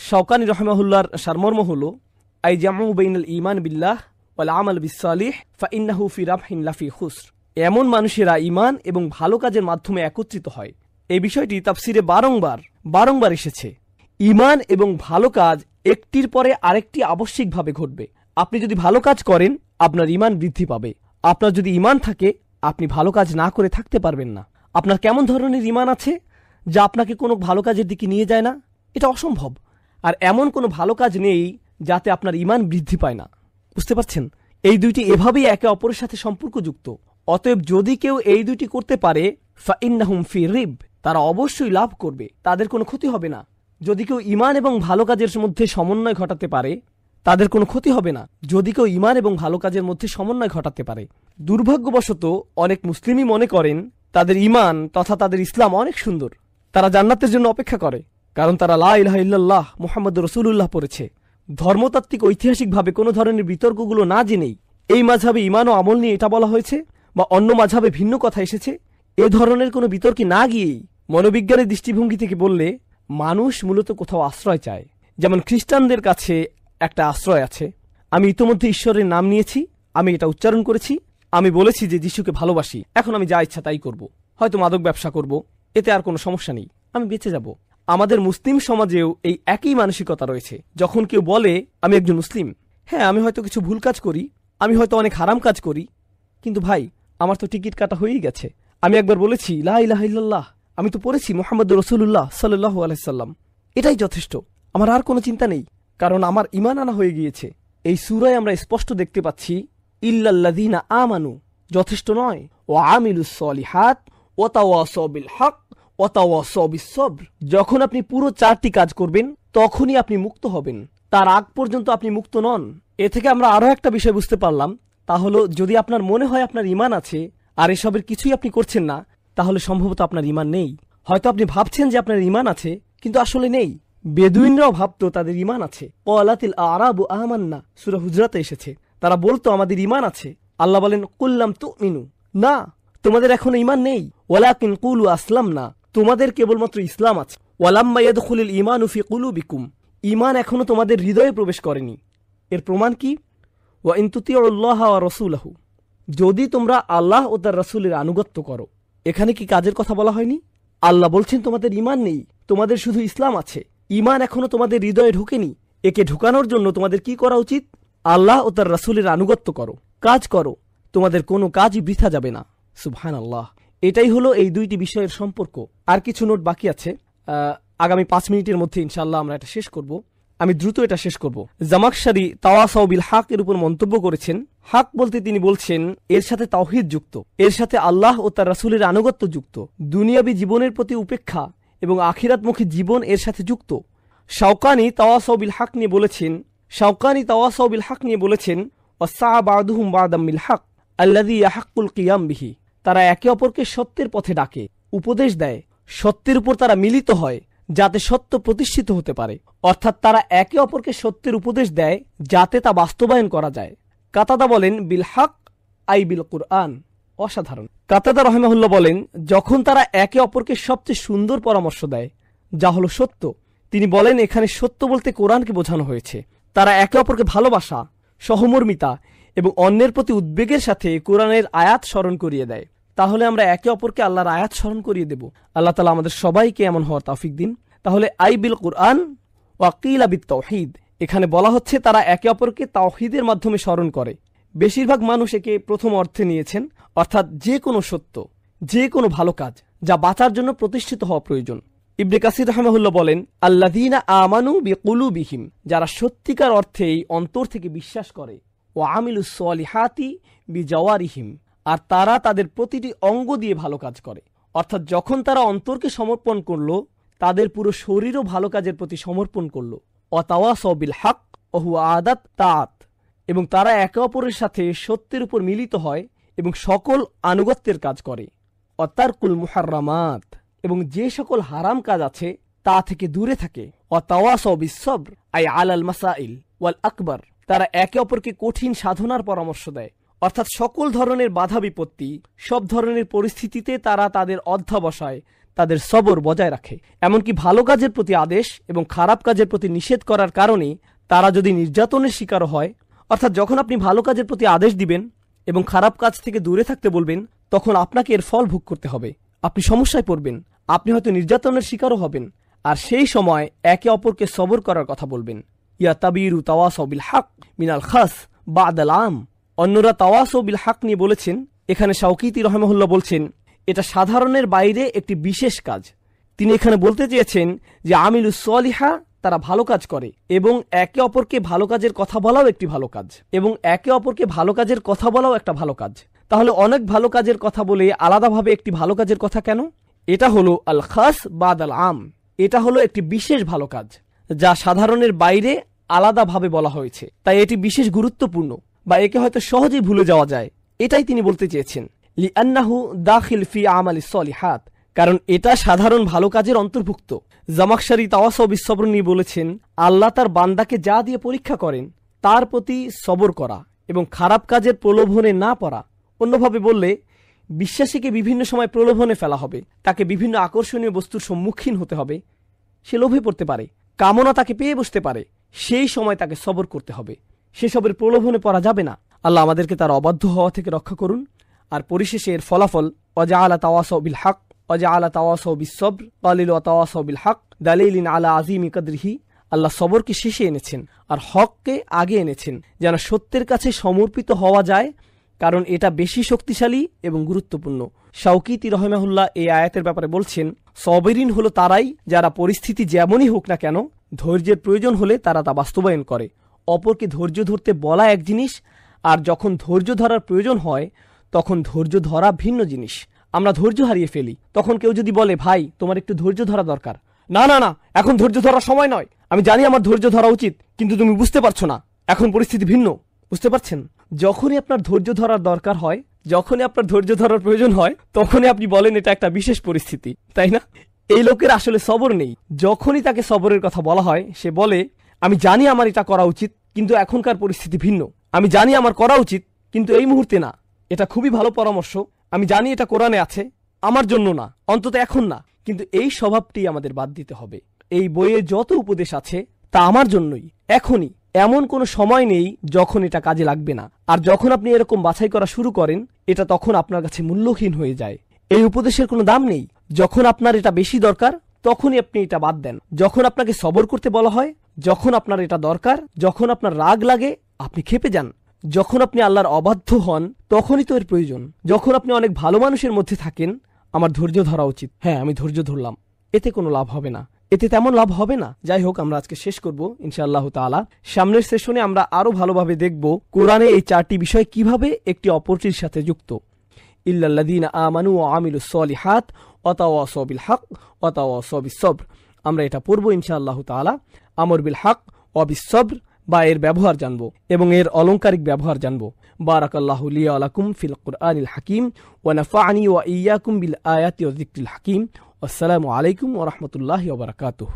শাওকানি রাহিমাহুল্লাহর সারমর্ম হলো আই জামু বাইনাল ঈমান বিল্লাহ ওয়াল আমাল বিসসালিহ ফাইন্নাহু ফি রাবহিন লাফি খুসর। এমন মানুষেরা ঈমান এবং ভালো কাজের মাধ্যমে একত্রিত হয়। এই বিষয়টি তাফসিরে বারংবার এসেছে। ঈমান এবং ভালো কাজ একটির পরে আরেকটি আবশ্যিকভাবে ঘটবে। আপনি যদি ভালো কাজ করেন আপনার ঈমান বৃদ্ধি পাবে। আপনার যদি ঈমান থাকে আপনি ভালো কাজ না করে থাকতে পারবেন না। আপনার কেমন ধরনের ঈমান আছে যা আপনাকে কোনো ভালো কাজের দিকে নিয়ে যায় না? এটা অসম্ভব। আর এমন কোনো ভালো কাজ নেই যাতে আপনার ঈমান বৃদ্ধি পায় না। বুঝতে পারছেন? এই দুইটি এভাবেই একে অপরের সাথে সম্পর্কযুক্ত। অতএব যদি কেউ এই দুইটি করতে পারে ফাইন্নাহুম ফি রিব, তারা অবশ্যই লাভ করবে, তাদের কোনো ক্ষতি হবে না। যদি কেউ ঈমান এবং ভালো কাজের মধ্যে সমন্বয় ঘটাতে পারে তাদের কোনো ক্ষতি হবে না। যদি কেউ ঈমান এবং ভালো কাজের মধ্যে সমন্বয় ঘটাতে পারে। দুর্ভাগ্যবশত অনেক মুসলিমই মনে করেন তাদের ঈমান তথা তাদের ইসলাম অনেক সুন্দর, তারা জান্নাতের জন্য অপেক্ষা করে, কারণ তারা লা ইলাহা ইল্লাল্লাহ মুহাম্মাদুর রাসূলুল্লাহ পড়েছে। ধর্মতাত্ত্বিক ঐতিহাসিকভাবে কোনো ধরনের বিতর্কগুলো না জেনেই এই মাযহাবে ঈমান ও আমল নিয়ে এটা বলা হয়েছে বা অন্য মাযহাবে ভিন্ন কথা এসেছে, এ ধরনের কোনো বিতর্কে না গিয়েই মনোবিজ্ঞানের দৃষ্টিভঙ্গি থেকে বললে মানুষ মূলত কোথাও আশ্রয় চায়। যেমন খ্রিস্টানদের কাছে একটা আশ্রয় আছে। আমি ইতোমধ্যে ঈশ্বরের নাম নিয়েছি, আমি এটা উচ্চারণ করেছি, আমি বলেছি যে যিশুকে ভালোবাসি, এখন আমি যা ইচ্ছা তাই করব, হয়তো মাদক ব্যবসা করব, এতে আর কোনো সমস্যা নেই, আমি বেঁচে যাব। আমাদের মুসলিম সমাজেও এই একই মানসিকতা রয়েছে। যখন কেউ বলে আমি একজন মুসলিম, হ্যাঁ আমি হয়তো কিছু ভুল কাজ করি, আমি হয়তো অনেক হারাম কাজ করি, কিন্তু ভাই আমার তো টিকিট কাটা হয়েই গেছে। আমি একবার বলেছি লা ইলাহা ইল্লাল্লাহ, আমি তো পড়েছি মুহাম্মাদুর রাসূলুল্লাহ সাল্লাল্লাহু আলাইহি সাল্লাম, এটাই যথেষ্ট, আমার আর কোনো চিন্তা নেই, কারণ আমার ঈমান আনা হয়ে গিয়েছে। এই সূরায় আমরা স্পষ্ট দেখতে পাচ্ছি ইল্লাল্লাযীনা আমানু যথেষ্ট নয়, ওয়া আমিলুস সলিহাত ওয়া তাওয়াসাউ বিল হক ওয়া তাওয়াসাউ বিস সবর। যখন আপনি পুরো 4টি কাজ করবেন তখনই আপনি মুক্ত হবেন, তার আগ পর্যন্ত আপনি মুক্ত নন। এ থেকে আমরা আরো একটা বিষয় বুঝতে পারলাম, তা হলো যদি আপনার মনে হয় আপনার ঈমান আছে আর এসবের কিছুই আপনি করছেন না, তাহলে সম্ভবত আপনার ঈমান নেই। হয়তো আপনি ভাবছেন যে আপনার ঈমান আছে, কিন্তু আসলে নেই। বেদুইনরাও ভাবতো তাদের ঈমান আছে। ক্বালাতিল আরাবু আমান্না, সূরা হুজরাতে এসেছে, তারা বলতো আমাদের ঈমান আছে। আল্লাহ বলেন কুল্লাম তুমিনু, না তোমাদের এখনো ঈমান নেই, ওয়ালাকিন কুলু আসলামনা, তোমাদের কেবলমাত্র ইসলাম আছে। ওয়ালাম্মা ইয়াদখুলুল ঈমানু ফি কুলুবিকুম, ঈমান এখনো তোমাদের হৃদয়ে প্রবেশ করেনি। এর প্রমাণ কি? ওয়া ইন তুতিউল্লাহ ওয়া রাসূলাহু, যদি তোমরা আল্লাহ ও তার রাসূলের আনুগত্য করো। এখানে কি কাজের কথা বলা হয়নি? আল্লাহ বলছেন তোমাদের ঈমান নেই, তোমাদের শুধু ইসলাম আছে, ঈমান এখনো তোমাদের হৃদয়ে ঢোকেনি। একে ঢোকানোর জন্য তোমাদের কি করা উচিত? আল্লাহ ও তার রাসূলের আনুগত্য করো, কাজ করো, তোমাদের কোনো কাজই বৃথা যাবে না। সুবহানাল্লাহ। এটাই হলো এই দুইটি বিষয়ের সম্পর্ক। আর কিছু নোট বাকি আছে, আগামী 5 মিনিটের মধ্যে ইনশাআল্লাহ আমরা এটা শেষ করব। আমি দ্রুত এটা শেষ করব। জামাখশারি তাওয়াসাউ বিল হক এর উপর মন্তব্য করেছেন। হক বলতে তিনি বলছেন এর সাথে তাওহীদ যুক্ত, এর সাথে আল্লাহ ও তার রাসূলের আনুগত্য যুক্ত, দুনিয়াবী জীবনের প্রতি উপেক্ষা এবং আখিরাতমুখী জীবন এর সাথে যুক্ত। শাওকানি তাওয়াসাউ বিল হক নিয়ে বলেছেন ওয়াসা বাদুহুম বাদাম বিল হক আল্লাযী ইয়াহাক্কুল কিয়াম বিহি, তারা একে অপরকে সত্যের পথে ডাকে, উপদেশ দেয়, সত্যের উপর তারা মিলিত হয় যাতে সত্য প্রতিষ্ঠিত হতে পারে। অর্থাৎ তারা একে অপরকে সত্যের উপদেশ দেয় যাতে তা বাস্তবায়ন করা যায়। কাতাদা বলেন বিল হক আই বিল কুরআন, অসাধারণ। কাতাদা রাহিমাহুল্লাহ বলেন যখন তারা একে অপরকে সবচেয়ে সুন্দর পরামর্শ দেয় যা হলো সত্য, তিনি বলেন এখানে সত্য বলতে কোরআনকে বোঝানো হয়েছে। তারা একে অপরকে ভালোবাসা, সহমর্মিতা এবং অন্যের প্রতি উদ্বেগের সাথে কোরআনের আয়াত স্মরণ করিয়ে দেয়। তাহলে আমরা একে অপরকে আল্লাহর আয়াত স্মরণ করিয়ে দেব। আল্লাহ তাআলা আমাদের সবাইকে এমন হওয়ার তৌফিক দিন। তাহলে আই বিল কুরআন ওয়া কিলা বিত তাওহীদ, এখানে বলা হচ্ছে তারা একে অপরকে তাওহীদের মাধ্যমে স্মরণ করে। বেশিরভাগ মানুষ একে প্রথম অর্থে নিয়েছেন, অর্থাৎ যে কোনো সত্য, যে কোনো ভালো কাজ যা বাঁচার জন্য প্রতিষ্ঠিত হওয়া প্রয়োজন। ইবনে কাসির রাহিমাহুল্লাহ বলেন আল্লাযীনা আমানু বিকুলুবিহিম, যারা সত্যিকার অর্থেই অন্তর থেকে বিশ্বাস করে, ওয়া আমিলুস সলিহাতি বিজাওয়ারিহিম, আর তারা তাদের প্রতিটি অঙ্গ দিয়ে ভালো কাজ করে। অর্থাৎ যখন তারা অন্তরকে সমর্পণ করলো, তাদের পুরো শরীরও ভালো কাজের প্রতি সমর্পণ করলো। ওয়াতাওয়াসাউ বিল হক ওয়া হুয়া আদাত তাআত, এবং তারা একে অপরের সাথে সত্যের উপর মিলিত হয় এবং সকল আনুগত্যের কাজ করে। ওয়াতারকুল মুহাররামাত, এবং যে সকল হারাম কাজ আছে তা থেকে দূরে থাকে। ওয়াতাওয়াসাউ বিস সবর আই আলাল মাসাইল ওয়াল আকবার, তারা একে অপরকে কঠিন সাধনার পরামর্শ দেয়। অর্থাৎ সকল ধরনের বাধা বিপত্তি, সব ধরনের পরিস্থিতিতে তারা তাদের অধ্যবসায়, তাদের সবর বজায় রাখে। এমনকি ভালো কাজের প্রতি আদেশ এবং খারাপ কাজের প্রতি নিষেধ করার কারণে তারা যদি নির্যাতনের শিকার হয়, অর্থাৎ যখন আপনি ভালো কাজের প্রতি আদেশ দিবেন এবং খারাপ কাজ থেকে দূরে থাকতে বলবেন, তখন আপনাকে এর ফল ভোগ করতে হবে। আপনি সমস্যায় পড়বেন, আপনি হয়তো নির্যাতনের শিকারও হবেন, আর সেই সময় একে অপরকে সবর করার কথা বলবেন। ইয়া তাবিরু তাওয়াসাউ বিল হক মিনাল খাস বাদাল আম। অন্যরা তাওয়াসাউ বিল হক নিয়ে বলেছেন, এখানে শাওকিতি রাহিমাহুল্লাহ বলছেন এটা সাধারণের বাইরে একটি বিশেষ কাজ। তিনি এখানে বলতে চেয়েছেন যে আমিলুস সলিহা, তারা ভালো কাজ করে এবং একে অপরকে ভালো কাজের কথা বলাও একটি ভালো কাজ, এবং একে অপরকে ভালো কাজের কথা বলাও একটা ভালো কাজ। তাহলে অনেক ভালো কাজের কথা বলে আলাদাভাবে একটি ভালো কাজের কথা কেন? এটা হলো আল খাস বাদাল আম, এটা হলো একটি বিশেষ ভালো কাজ যা সাধারণের বাইরে আলাদাভাবে বলা হয়েছে, তাই এটি বিশেষ গুরুত্বপূর্ণ, বা একে হয়তো সহজেই ভুলে যাওয়া যায়। এটাই তিনি বলতে চেয়েছেন, লিআন্নাহু দাখিল ফি আমালিস সলিহাত, কারণ এটা সাধারণ ভালো কাজের অন্তর্ভুক্ত। জামাখশারি তাওয়াসাউ বিস সবর নিয়ে বলেছেন, আল্লাহ তার বান্দাকে যা দিয়ে পরীক্ষা করেন তার প্রতি সবর করা এবং খারাপ কাজের প্রলোভনে না পড়া। অন্যভাবে বললে, বিশ্বাসীকে বিভিন্ন সময় প্রলোভনে ফেলা হবে, তাকে বিভিন্ন আকর্ষণীয় বস্তুর সম্মুখীন হতে হবে, সে লোভে পড়তে পারে, কামনা তাকে পেয়ে বসতে পারে, সেই সময় তাকে সবর করতে হবে, সেসবের প্রলোভনে পড়া যাবে না। আল্লাহ আমাদেরকে তার অবাধ্য হওয়া থেকে রক্ষা করুন। আর পরিশেষে এর ফলাফল, ওয়াজআলা তাওয়াসাউ বিল হক ওয়াজআলা তাওয়াসাউ বিস সবর ক্বালিলু তাওয়াসাউ বিল হক দালিলিন আলা আযীমি কদরিহি। আল্লাহ সবরকে শেষে এনেছেন আর হককে আগে এনেছেন, যেন সত্যের কাছে সমর্পিত হওয়া যায়, কারণ এটা বেশি শক্তিশালী এবং গুরুত্বপূর্ণ। শাওকিতি রাহিমাহুল্লাহ এই আয়াতের ব্যাপারে বলছেন, সবরিন হলো তারাই যারা পরিস্থিতি যেমনই হোক না কেন ধৈর্যের প্রয়োজন হলে তারা তা বাস্তবায়ন করে। অপরকে ধৈর্য ধরতে বলা এক জিনিস, আর যখন ধৈর্য ধরার প্রয়োজন হয় তখন ধৈর্য ধরা ভিন্ন জিনিস। আমরা ধৈর্য হারিয়ে ফেলি। তখন কেউ যদি বলে, ভাই তোমার একটু ধৈর্য ধরা দরকার, না না না, এখন ধৈর্য ধরার সময় নয়, আমি জানি আমার ধৈর্য ধরা উচিত, কিন্তু তুমি বুঝতে পারছো না, এখন পরিস্থিতি ভিন্ন। বুঝতে পারছেন? যখনই আপনার ধৈর্য ধরার দরকার হয়, যখনই আপনার ধৈর্য ধরার প্রয়োজন হয়, তখনই আপনি বলেন এটা একটা বিশেষ পরিস্থিতি, তাই না? এই লোকের আসলে সবর নেই। যখনই তাকে সবরের কথা বলা হয়, সে বলে, আমি জানি আমার এটা করা উচিত, কিন্তু এখনকার পরিস্থিতি ভিন্ন। আমি জানি আমার করা উচিত, কিন্তু এই মুহূর্তে না। এটা খুবই ভালো পরামর্শ, আমি জানি এটা কোরআনে আছে, আমার জন্য না, অন্তত এখন না। কিন্তু এই স্বভাবটি আমাদের বাদ দিতে হবে। এই বইয়ে যত উপদেশ আছে তা আমার জন্যই, এখনই। এমন কোনো সময় নেই যখন এটা কাজে লাগবে না। আর যখন আপনি এরকম বাছাই করা শুরু করেন, এটা তখন আপনার কাছে মূল্যহীন হয়ে যায়। এই উপদেশের কোনো দাম নেই। যখন আপনার এটা বেশি দরকার, তখনই আপনি এটা বাদ দেন। যখন আপনাকে সবর করতে বলা হয়, যখন আপনার এটা দরকার, যখন আপনার রাগ লাগে, আপনি ক্ষেপে যান। যখন আপনি আল্লাহর অবাধ্য হন, তখনই তো এর প্রয়োজন। যখন আপনি অনেক ভালো মানুষের মধ্যে থাকেন, আমার ধৈর্য ধরা উচিত, হ্যাঁ আমি ধৈর্য ধরলাম, এতে কোনো লাভ হবে না, এতে তেমন লাভ হবে না। যাই হোক, আমরা আজকে শেষ করব ইনশাআল্লাহ তাআলা। সামনের সেশনে আমরা আরো ভালোভাবে দেখব কোরআনে এই চারটি বিষয় কিভাবে একটি অপরটির সাথে যুক্ত। ইল্লাল্লাযীনা আমানু ওয়া আমিলুস সলিহাত ওয়া তাওয়াসাউ বিল হক ওয়া তাওয়াসাউ বিস সবর। আমরা এটা পড়ব ইনশাআল্লাহ তাআলা। আমর বিল হক ওয়া বিস সবর, বা এর ব্যবহার জানব এবং এর অলংকারিক ব্যবহার জানব। বারাকাল্লাহু লি ওয়া লাকুম ফিল কুরআনিল হাকিম ওয়া নাফা'নি ওয়া ইয়্যাকুম বিল আয়াতি ওয়া যিকরিল হাকিম। আসসালামু আলাইকুম ওয়া রাহমাতুল্লাহি ওয়া বারাকাতুহু।